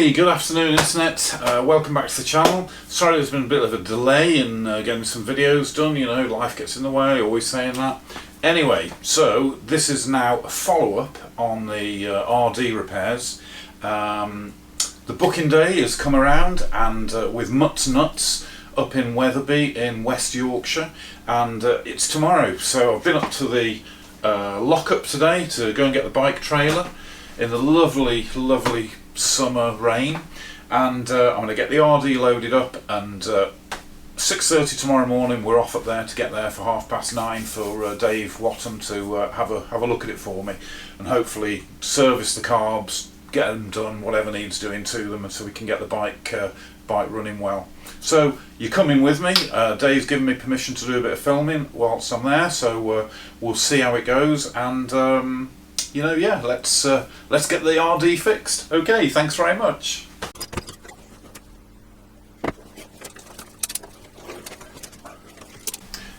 Hey, good afternoon internet, welcome back to the channel. Sorry there's been a bit of a delay in getting some videos done, you know, life gets in the way, always saying that. Anyway, so this is now a follow-up on the RD repairs. The booking day has come around, and with Mutts up in Wetherby in West Yorkshire, and it's tomorrow. So I've been up to the lock-up today to go and get the bike trailer in the lovely summer rain, and I'm going to get the RD loaded up, and 6:30 tomorrow morning we're off up there to get there for 9:30 for Dave Whattam to have a look at it for me, and hopefully service the carbs, get them done, whatever needs doing to them, and so we can get the bike running well. So you're coming with me. Dave's given me permission to do a bit of filming whilst I'm there, so we'll see how it goes, and you know, yeah, let's get the RD fixed. Okay, thanks very much.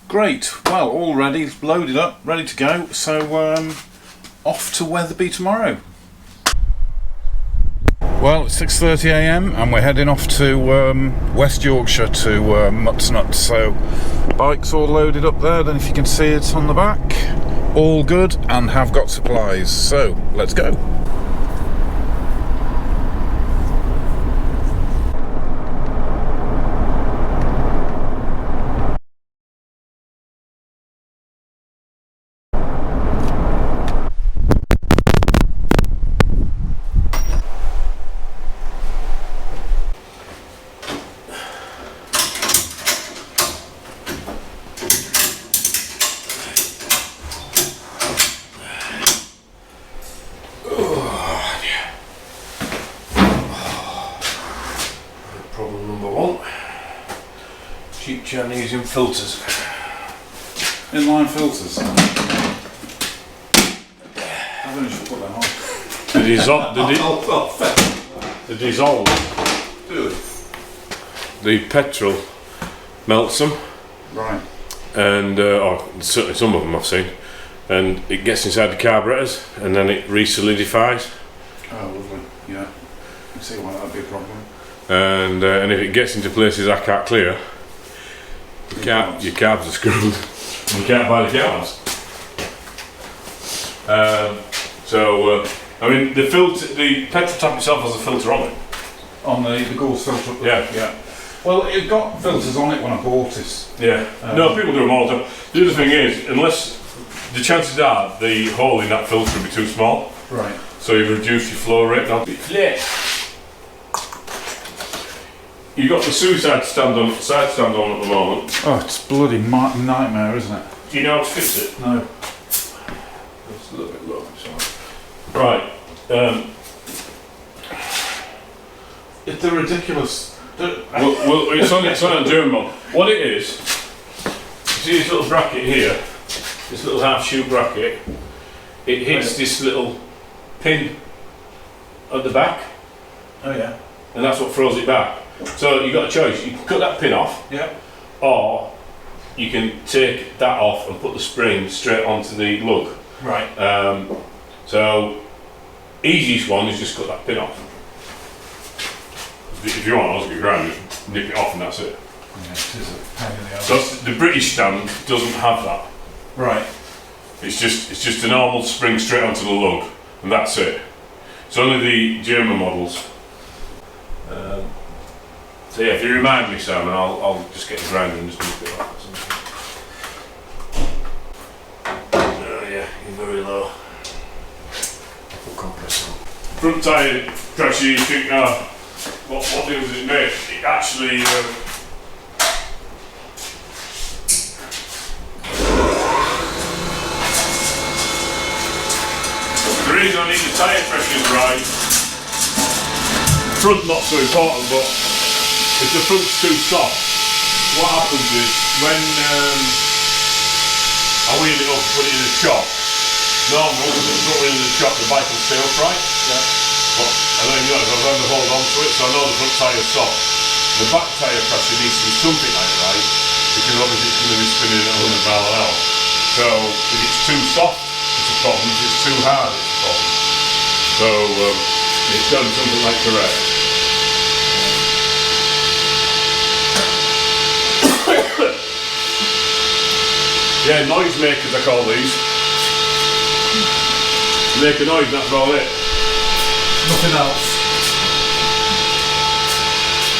Great, well, all ready, loaded up, ready to go, so off to Wetherby tomorrow. Well, it's 6:30 AM and we're heading off to West Yorkshire to Mutts. So bike's all loaded up there, then if you can see it on the back, all good, and have got supplies, so let's go. Cheap Chinese in filters. Inline filters. I think we should put them on. The dissolve. The petrol melts them. Right. And or certainly some of them I've seen. And it gets inside the carburetors and then it re-solidifies. Oh, lovely. Yeah. I can see why that'd be a problem. And if it gets into places I can't clear, your carbs are screwed. You can't buy the carbs. I mean, the petrol tap itself has a filter on it. On the Gauze filter? Yeah. Well, it got filters on it when I bought it. Yeah. No, people do them all the time. The other thing is, unless the chances are the hole in that filter will be too small. Right. So you reduce your flow rate. Now, you've got the side stand on at the moment. Oh, it's bloody nightmare, isn't it? Do you know how to fix it? No. It's a little bit low, sorry. Right. They're ridiculous. Well, it's on a German model. What it is, you see this little bracket here, this little half shoe bracket, it hits this little pin at the back. Oh yeah. And that's what throws it back. So you've got a choice. You can cut that pin off, yeah, or you can take that off and put the spring straight onto the lug. Right. So easiest one is just cut that pin off. If you want, I'll give you a grand, just nip it off and that's it. Yeah, it is a pain in the ass. So the British stand doesn't have that. Right. It's just a normal spring straight onto the lug, and that's it. It's only the German models. So yeah, if you remind me, Sam, I'll just get the grinder and just move it off. Oh yeah, you're very low. Full compressor. Front tyre pressure, you think, what difference does it make? It actually the reason I need the tyre pressure right, front not so important, but if the front's too soft, what happens is when I wheel it up and put it in the shop, normally when I put it in the shop the bike will stay upright. Yeah. But I don't know, I've had to hold on to it, so I know the front tyre's soft. The back tyre pressure needs to be something like right, because obviously it's going to be spinning at 100 miles an hour. So if it's too soft, it's a problem. If it's too hard, it's a problem. So it's done something like correct. Yeah, noisemakers I call these. Make a noise, that's about it. Nothing else.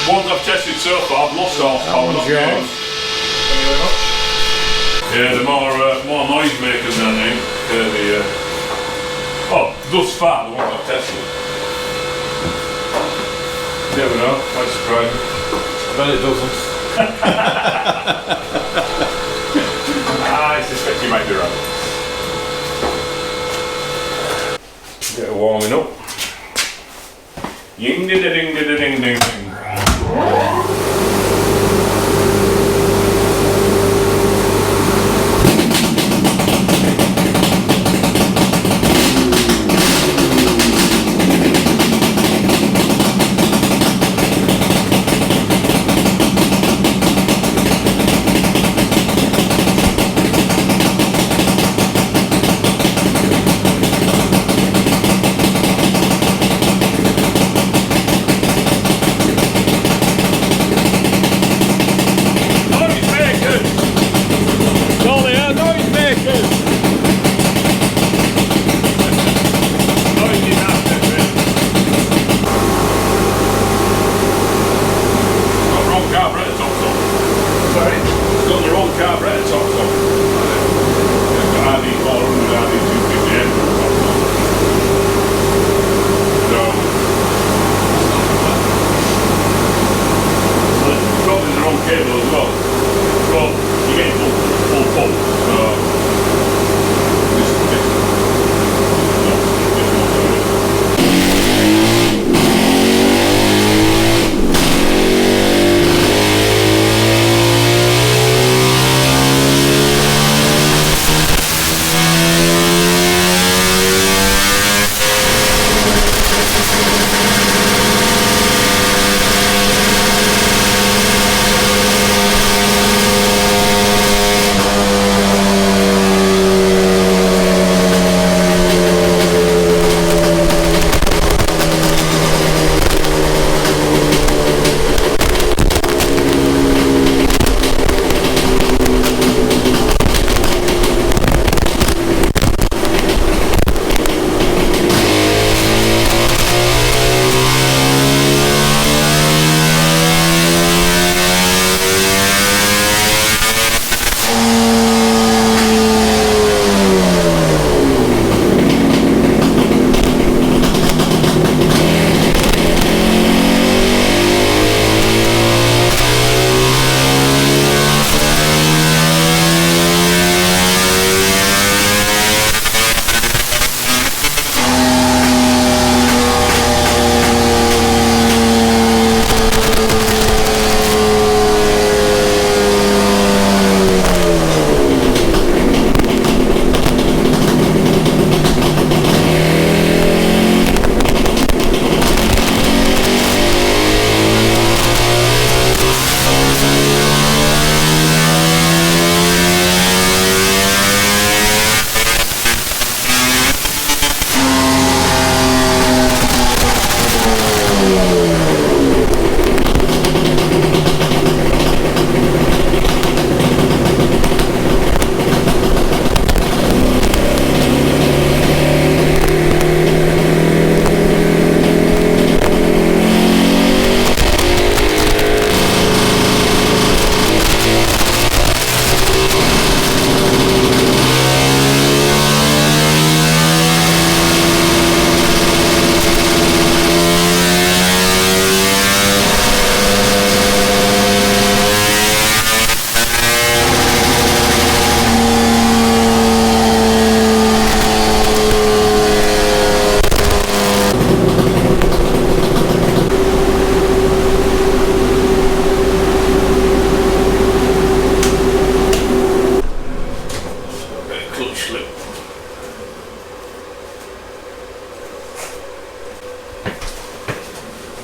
Ones I've tested so far, I've lost horsepower, not gained. Thank you very much. Yeah, the more noisemakers than I think. Oh, thus far, the ones I've tested. Never know, might surprise me. I bet it doesn't. I suspect you might be right. Get a warming up. Ying ding ding ding ding ding ding.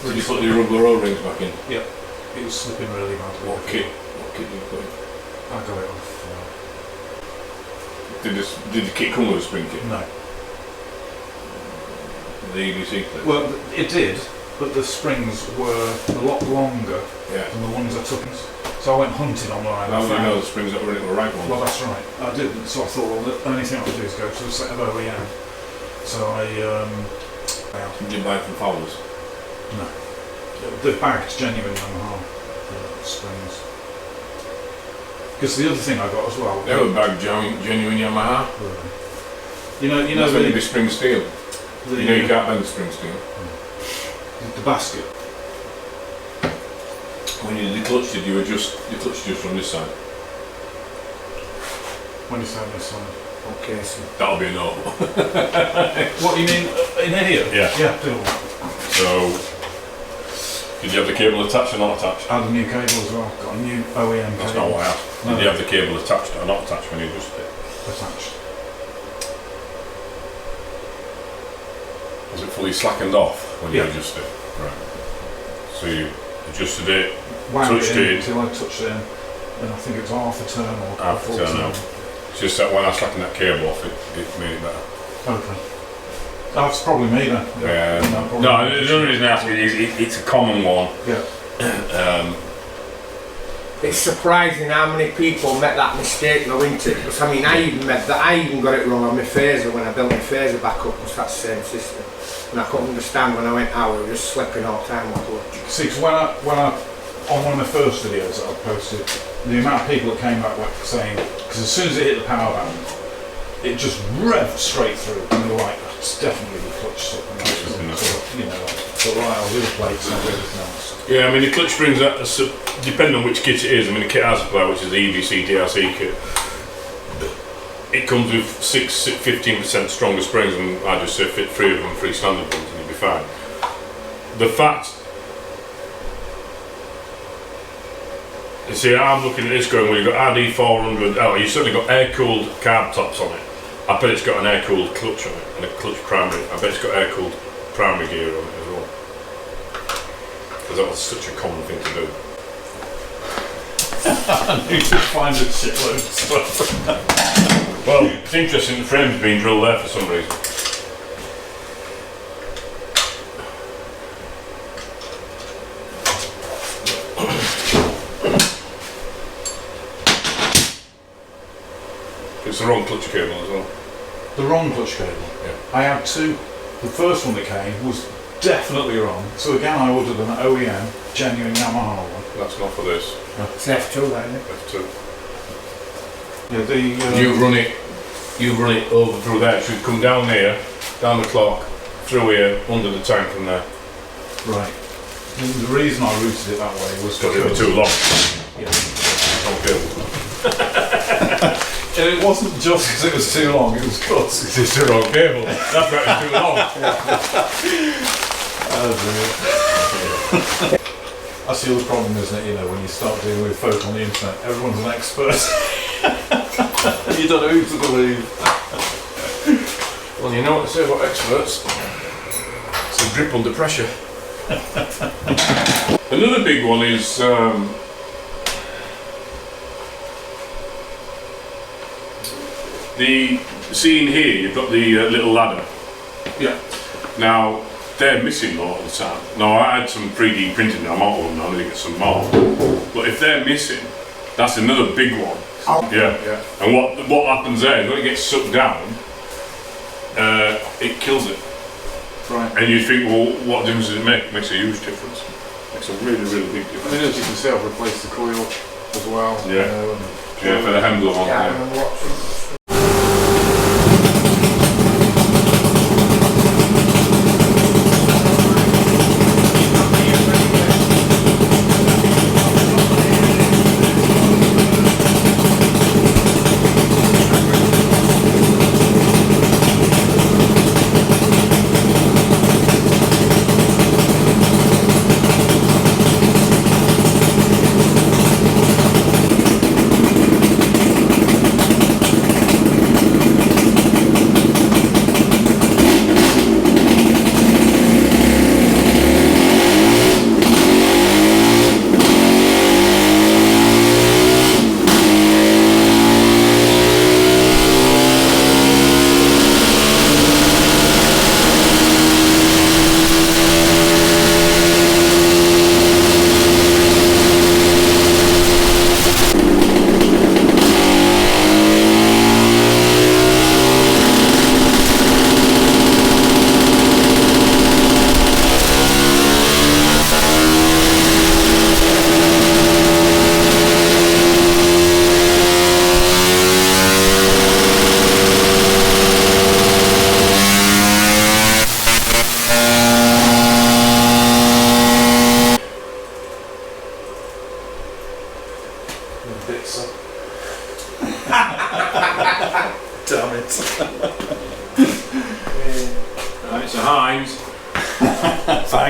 Did you put the rubber O-rings back in? Yep. It was slipping really badly. What kit did you put in? I got it off. Did the kit come with a spring kit? No. The EDC clip? Well, it did, but the springs were a lot longer Yeah. than the ones I took. So I went hunting online. How do you know the springs that were in it were right ones? Well, that's right. I didn't, so I thought, well, the only thing I could do is go to a set of OEM. So I You didn't buy it from Fowler's? no. They're bagged genuine Yamaha springs. Because the other thing I got as well. They were bagged genuine Yamaha. You know That's when it'd be spring steel. You know you can't bend the spring steel. The basket. When you declutched it, you adjust just from this side. When you say on this side. Okay, so That'll be a no. What, you mean in here? Yeah. Yeah, do. So, did you have the cable attached or not attached? I had a new cable as well. Got a new OEM That's cable. not what I asked. No. Did you have the cable attached or not attached when you adjusted it? Attached. Was it fully slackened off when you Yeah. adjusted it? Right. So you adjusted it, Wound touched it in it. until I touched it in. And I think it was half a turn or Half a full turn, no. It's just that when I slackened that cable off, it made it better. Okay. That's probably me then. No, the only reason I ask it is it's a common one. Yeah. it's surprising how many people make that mistake though, isn't it? Because I mean, I even got it wrong on my phaser when I built my phaser back up, because that's the same system. And I couldn't understand when I went out, it was just slipping all the time on clutch. See, because when I on one of my first videos that I posted, the amount of people that came back were saying, because as soon as it hit the power band, it just revved straight through, and they were like, it's definitely the clutch stuff, and that's sort of, you know, the right on the plates and everything else. Yeah, I mean the clutch springs, depending on which kit it is. I mean the kit I supply, which is the EBC DRC kit, it comes with 15% stronger springs, and I just say fit 3 of them, 3 standard ones, and you'll be fine. The fact, you see, I'm looking at this going, well, you've got RD400, oh, you've certainly got air-cooled carb tops on it. I bet it's got an air-cooled clutch on it, and a clutch primary. I bet it's got air-cooled primary gear on it as well. Because that was such a common thing to do. I need to find a shitload of stuff. Well, it's interesting, the frame's been drilled there for some reason. It's the wrong clutch cable as well. The wrong clutch cable? Yeah. I had two. The first one that came was definitely wrong. So again, I ordered an OEM, genuine Yamaha one. That's not for this. It's F2 then, isn't it? F2. Yeah, the You run it over through there. It should come down here, down the clock, through here, under the tank and there. right. The reason I routed it that way was Because it was too long. Yeah. Wrong cable. And it wasn't just because it was too long, it was because It's just the wrong cable. That's right, it's too long. That's the other problem, isn't it? You know, when you start dealing with folk on the internet, everyone's an expert. You don't know who to believe. Well, you know what they say about experts. It's a grip under pressure. Another big one is the scene here. You've got the little ladder. Yeah. Now they're missing all the time. Now I had some 3D printed. I'm out of them now. I need to get some more. But if they're missing, that's another big one. Oh. Yeah. And what happens there is when it gets sucked down, it kills it. Right. And you think, well, what difference does it make? It makes a huge difference. It makes a really, really big I difference. mean, as you can see, I've replaced the coil as well. Yeah. Yeah, for the handle on Yeah, I there. remember watching.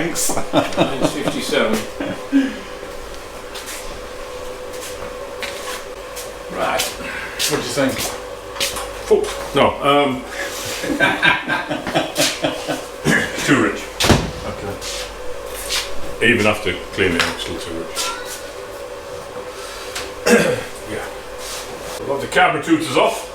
Thanks. Mine's 57. Right. What do you think? Oh, no, too rich. Okay. Even after cleaning it, it's still too rich. Yeah. I've got the carburetors off.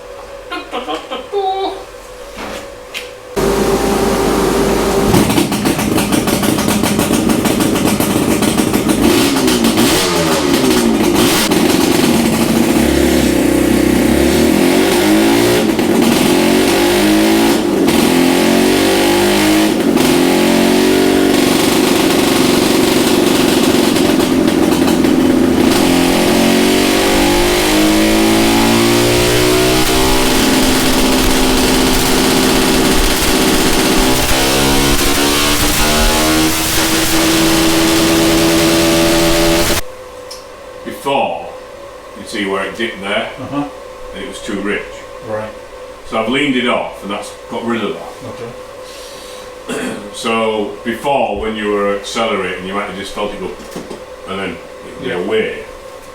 Before, you see where it dipped there, and it was too rich. Right. So I've leaned it off, and that's got rid of that. Okay. So before, when you were accelerating, you might have just felt it go, and then it went away.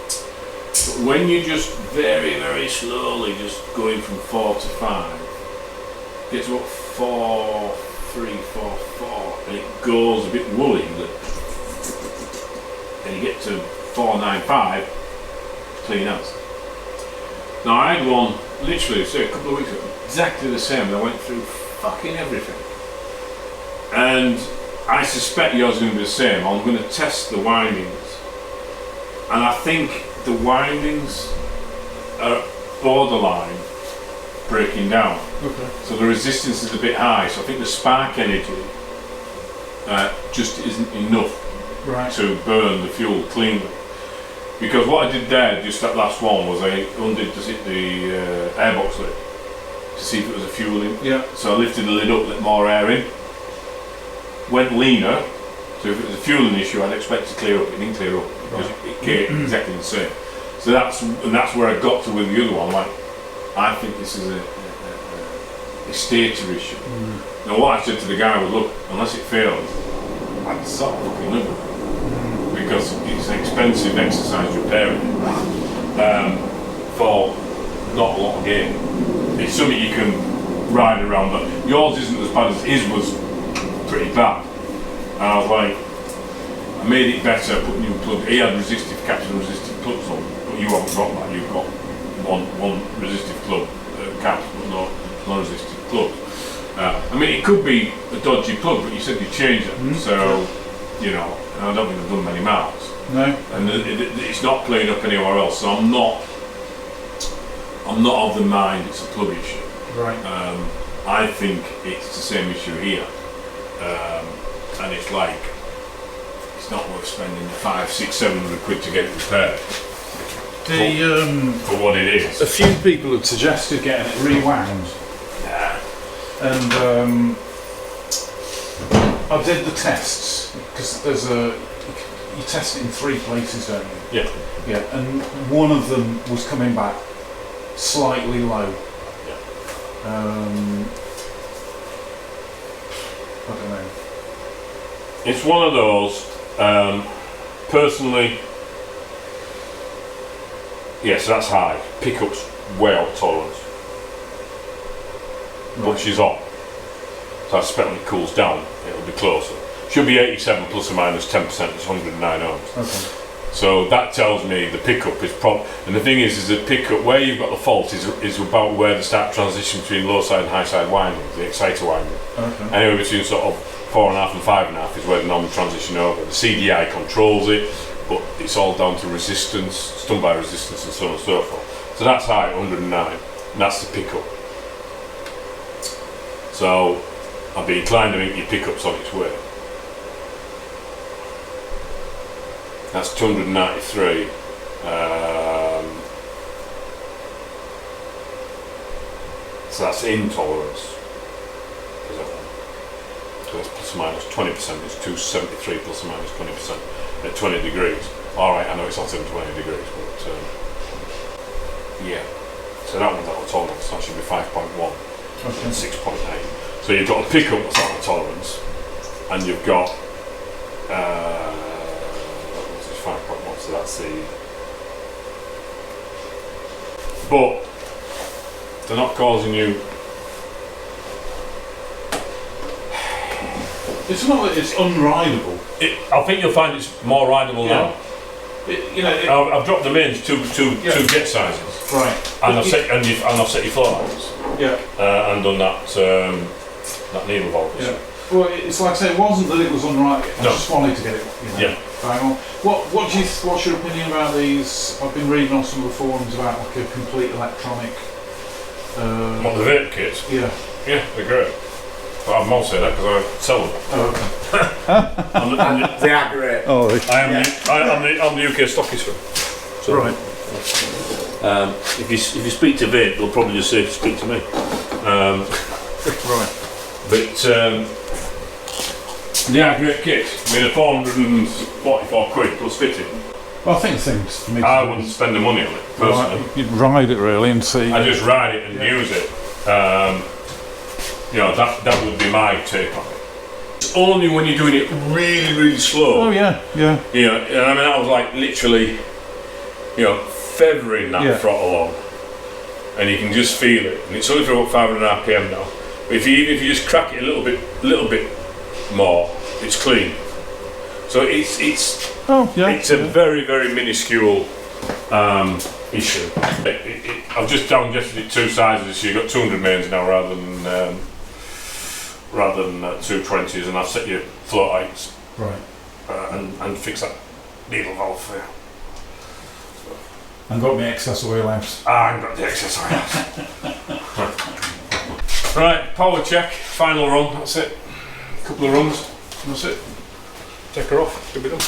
But when you just very, very slowly just going from 4 to 5, get to about 4, 3, 4, 4, and it goes a bit woolly, and you get to 495, clean out. Now I had one literally, say a couple of weeks ago, exactly the same, and I went through fucking everything. And I suspect yours is going to be the same. I'm going to test the windings, and I think the windings are borderline breaking down. Okay. So the resistance is a bit high, so I think the spark energy just isn't enough to burn the fuel cleanly. Because what I did there, just that last one, was I undid the airbox lid to see if it was a fuel in. Yeah. So I lifted the lid up, let more air in, went leaner, so if it was a fueling issue I'd expect to clear up. It didn't clear up, it came exactly the same. So that's where I got to with the other one, like, I think this is a stator issue. Now what I said to the guy was, look, unless it fails, I'd stop fucking live with it. Because it's an expensive exercise repairing it for not a lot of gain. It's something you can ride around, but yours isn't as bad as his was pretty bad. And I was like, I made it better, put new plugs. He had resistive caps and resistive plugs on, but you haven't got that. You've got one resistive plug caps, but no non-resistive plugs. I mean, it could be a dodgy plug, but you said you changed it, so you know. I don't think I've done many miles. No. And it's not playing up anywhere else, so I'm not of the mind it's a plug issue. Right. I think it's the same issue here, and it's like it's not worth spending the 500, 600, 700 quid to get it repaired. For what it is. A few people had suggested getting it rewound. Yeah. And I did the tests because there's you test it in 3 places, don't you? Yeah. Yeah, and one of them was coming back slightly low. Yeah. I don't know. It's one of those. Personally, yes, that's high. Pickups way out of tolerance. But she's on. So I suspect when it cools down, it'll be closer. Should be 87 plus or minus 10%, it's 109 ohms. Okay. So that tells me the pickup is and the thing is the pickup, where you've got the fault is about where the start transition between low side and high side windings, the exciter winding. Okay. Anywhere between sort of 4.5 and 5.5 is where the normal transition over. The CDI controls it, but it's all down to resistance, stunned by resistance and so on and so forth. So that's high, 109, and that's the pickup. So I'd be inclined to make your pickups on its way. That's 293. So that's intolerance. So that's plus or minus 20%. It's 273 plus or minus 20% at 20 degrees. Alright, I know it's not even 20 degrees, but yeah. So that one's out of tolerance. So that should be 5.1 and 6.8. So you've got a pickup that's out of tolerance, and you've got Which is 5.1, so that's the. But they're not causing you. It's not that it's unrideable. I think you'll find it's more rideable now. I've dropped the mains two jet sizes. Right. And I've set your floor heights. Yeah. And done that needle vault. Yeah. Well, it's like I say, it wasn't that it was unrideable. I No. just wanted to get it. Bang on. What's your opinion about these? I've been reading on some of the forums about like a complete electronic. What, the vape kits? Yeah. Yeah, they're great. But I won't say that because I sell them. Oh, okay. They are great. Oh, I'm the UK stockist for them. So, right. If you speak to vape, they'll probably just say to speak to me. Right. But they are great kits. I mean, they're 444 quid plus fitting. Well, I think things for me. I wouldn't spend the money on it personally. You'd ride it really and see. I just ride it and use it. That would be my take on it. It's only when you're doing it really, really slow. Oh yeah. And I mean, I was like literally, feathering that throttle on, and you can just feel it. And it's only for about 500 RPM now. But if you just crack it a little bit more, it's clean. So it's a very, very minuscule issue. I've just adjusted it 2 sizes, so you've got 200 mains now rather than 220s, and I've set your float heights and fix that needle valve for you. And got me excess oil out. I haven't got the excess oil out. Right, power check, final run, that's it. A couple of runs, that's it. Take her off, should be done.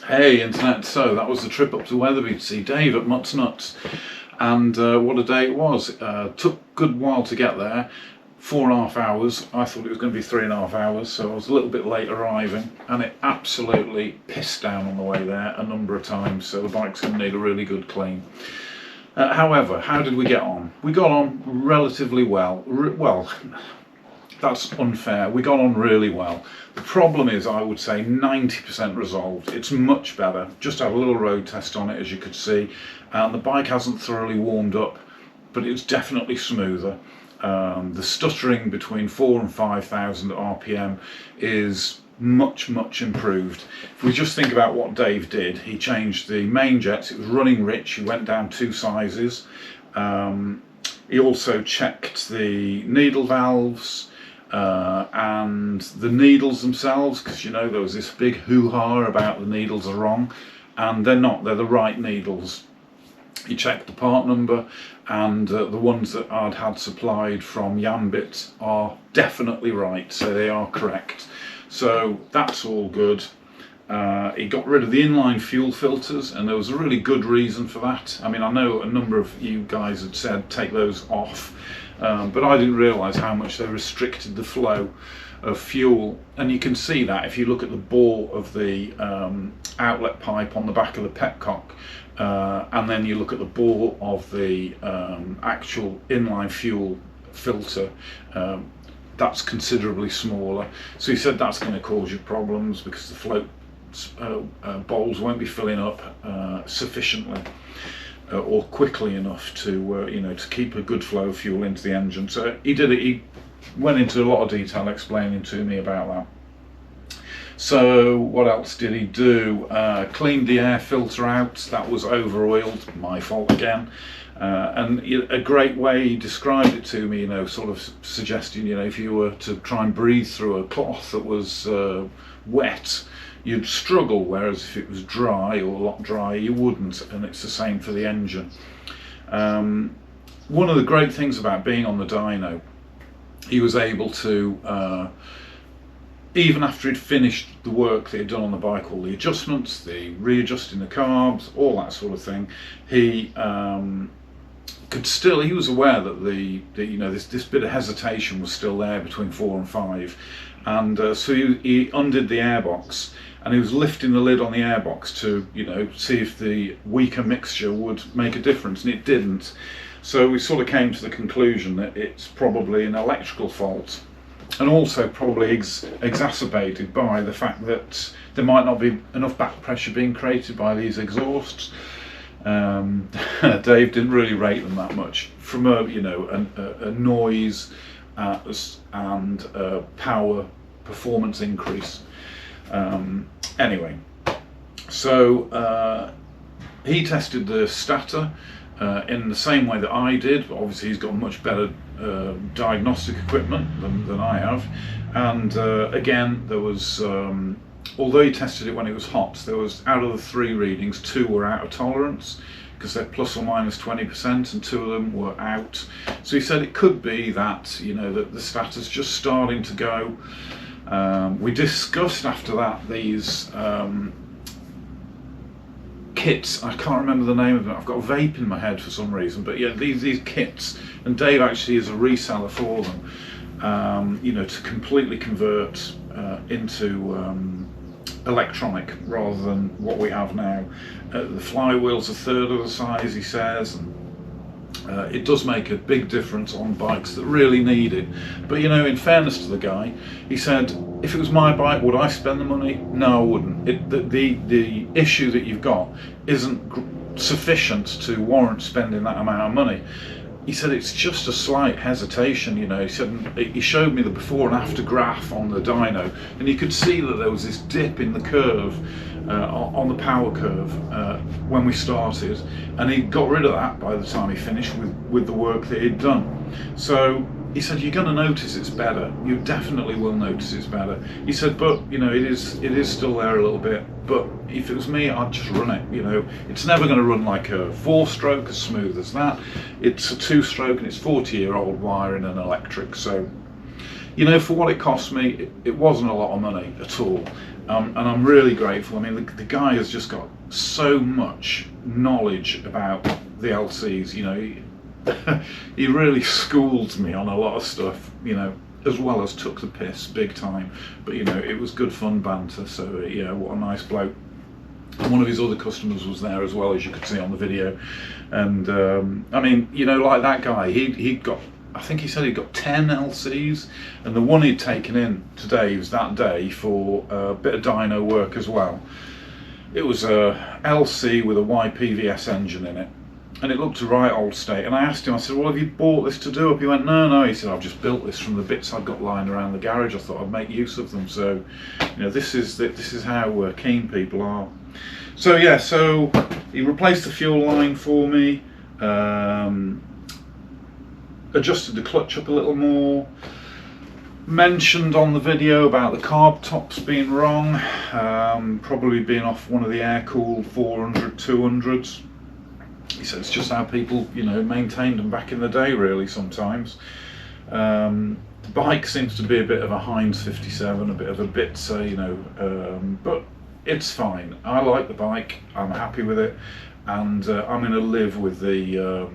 Hey internet, so that was the trip up to Wetherby to see Dave at Mutts, and what a day it was. Took a good while to get there, 4.5 hours. I thought it was going to be 3.5 hours, so I was a little bit late arriving, and it absolutely pissed down on the way there a number of times, so the bike's going to need a really good clean. However, how did we get on? We got on relatively well. Well, that's unfair. We got on really well. The problem is, I would say, 90% resolved. It's much better. Just had a little road test on it, as you could see, and the bike hasn't thoroughly warmed up, but it's definitely smoother. The stuttering between 4 and 5,000 RPM is much improved. If we just think about what Dave did, he changed the main jets. It was running rich. He went down 2 sizes. He also checked the needle valves and the needles themselves, because you know there was this big hoo-ha about the needles are wrong, and they're not. They're the right needles. He checked the part number, and the ones that I'd had supplied from Yambit are definitely right, so they are correct. So that's all good. He got rid of the inline fuel filters, and there was a really good reason for that. I mean, I know a number of you guys had said take those off, but I didn't realise how much they restricted the flow of fuel. And you can see that if you look at the bore of the outlet pipe on the back of the petcock, and then you look at the bore of the actual inline fuel filter, that's considerably smaller. So he said that's going to cause you problems because the float bowls won't be filling up sufficiently or quickly enough to you know, to keep a good flow of fuel into the engine. So he did it. He went into a lot of detail explaining to me about that. So what else did he do? Cleaned the air filter out. That was over oiled, my fault again. And a great way he described it to me, you know, sort of suggesting, you know, if you were to try and breathe through a cloth that was wet, you'd struggle, whereas if it was dry or a lot drier, you wouldn't. And it's the same for the engine. One of the great things about being on the dyno, he was able to, even after he'd finished the work that he'd done on the bike, all the adjustments, the readjusting the carbs, all that sort of thing, he could still, he was aware that the you know, this bit of hesitation was still there between 4 and 5, and so he undid the airbox, and he was lifting the lid on the airbox to, you know, see if the weaker mixture would make a difference, and it didn't. So we sort of came to the conclusion that it's probably an electrical fault, and also probably exacerbated by the fact that there might not be enough back pressure being created by these exhausts. Dave didn't really rate them that much from a, you know, a noise and power performance increase. Anyway, so he tested the stator in the same way that I did, but obviously he's got much better diagnostic equipment than I have. And again, there was, although he tested it when it was hot, there was, out of the 3 readings, 2 were out of tolerance because they're plus or minus 20%, and 2 of them were out. So he said it could be that, you know, that the stator's just starting to go. We discussed after that these kits. I can't remember the name of them. I've got a vape in my head for some reason, but yeah, these kits, and Dave actually is a reseller for them, you know, to completely convert into electronic rather than what we have now. The flywheel's 1/3 of the size, he says, and it does make a big difference on bikes that really need it. But you know, in fairness to the guy, he said, if it was my bike, would I spend the money? No, I wouldn't. The issue that you've got isn't sufficient to warrant spending that amount of money. He said it's just a slight hesitation, you know. He said, he showed me the before and after graph on the dyno, and you could see that there was this dip in the curve, on the power curve, when we started, and he got rid of that by the time he finished with the work that he'd done. So he said, you're going to notice it's better. You definitely will notice it's better. He said, but you know, it is still there a little bit. But if it was me, I'd just run it. You know, it's never going to run like a 4-stroke as smooth as that. It's a 2-stroke, and it's 40-year-old wiring and electric. So, you know, for what it cost me, it wasn't a lot of money at all. And I'm really grateful. I mean, the guy has just got so much knowledge about the LCs. You know, he really schooled me on a lot of stuff, you know, as well as took the piss big time. But you know, it was good fun banter. So yeah, what a nice bloke. And one of his other customers was there as well, as you could see on the video. And I mean, you know, like that guy, he'd got, I think he said he'd got 10 LCs, and the one he'd taken in to Dave's that day for a bit of dyno work as well. It was a LC with a YPVS engine in it, and it looked a right old state. And I asked him, I said, well, have you bought this to do up? He went, no. He said, I've just built this from the bits I've got lying around the garage. I thought I'd make use of them. So, you know, this is how keen people are. So yeah, so he replaced the fuel line for me, adjusted the clutch up a little more, mentioned on the video about the carb tops being wrong, probably being off one of the air-cooled 400, 200s. He said it's just how people, you know, maintained them back in the day, really, sometimes. The bike seems to be a bit of a Heinz 57, a bit of a Bitzer, you know, but it's fine. I like the bike, I'm happy with it, and I'm going to live with the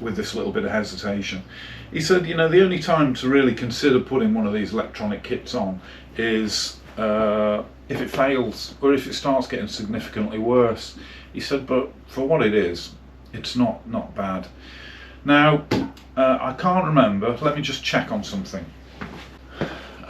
with this little bit of hesitation. He said, you know, the only time to really consider putting one of these electronic kits on is if it fails or if it starts getting significantly worse. He said, but for what it is, it's not bad. Now, I can't remember, let me just check on something.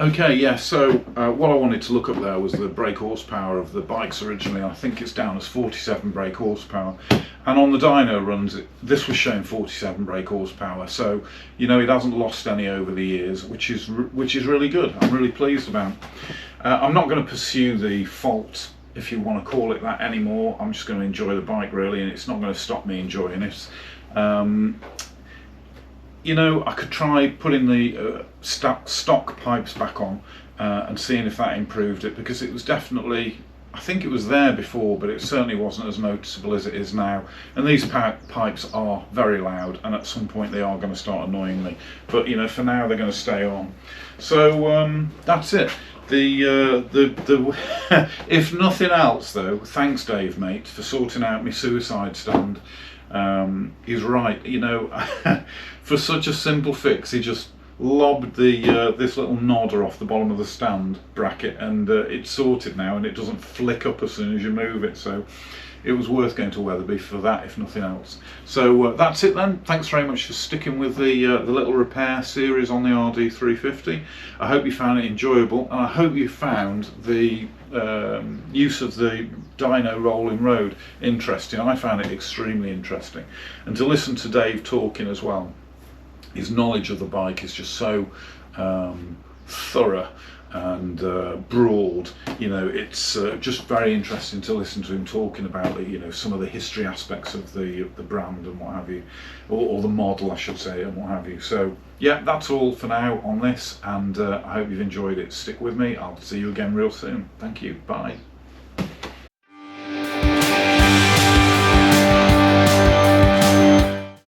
Okay, yeah, so what I wanted to look up there was the brake horsepower of the bikes originally. I think it's down as 47 brake horsepower, and on the dyno runs this was showing 47 brake horsepower, so you know it hasn't lost any over the years, which is really good. I'm really pleased about. I'm not going to pursue the fault, if you want to call it that, anymore. I'm just going to enjoy the bike, really, and it's not going to stop me enjoying it. You know, I could try putting the stock pipes back on and seeing if that improved it, because it was definitely, I think it was there before, but it certainly wasn't as noticeable as it is now. And these pipes are very loud, and at some point they are going to start annoying me. But you know, for now they're going to stay on. So that's it. If nothing else, though, thanks Dave, mate, for sorting out my suicide stand. He's right, you know, for such a simple fix, he just lobbed the this little nodder off the bottom of the stand bracket, and it's sorted now, and it doesn't flick up as soon as you move it. So it was worth going to Wetherby for that, if nothing else. So that's it then. Thanks very much for sticking with the little repair series on the RD350. I hope you found it enjoyable, and I hope you found the use of the dyno rolling road interesting. I found it extremely interesting, and to listen to Dave talking as well, his knowledge of the bike is just so thorough and broad. You know, it's just very interesting to listen to him talking about you know, some of the history aspects of the brand and what have you, or the model I should say, and what have you. So yeah, that's all for now on this, and I hope you've enjoyed it. Stick with me, I'll see you again real soon. Thank you, bye.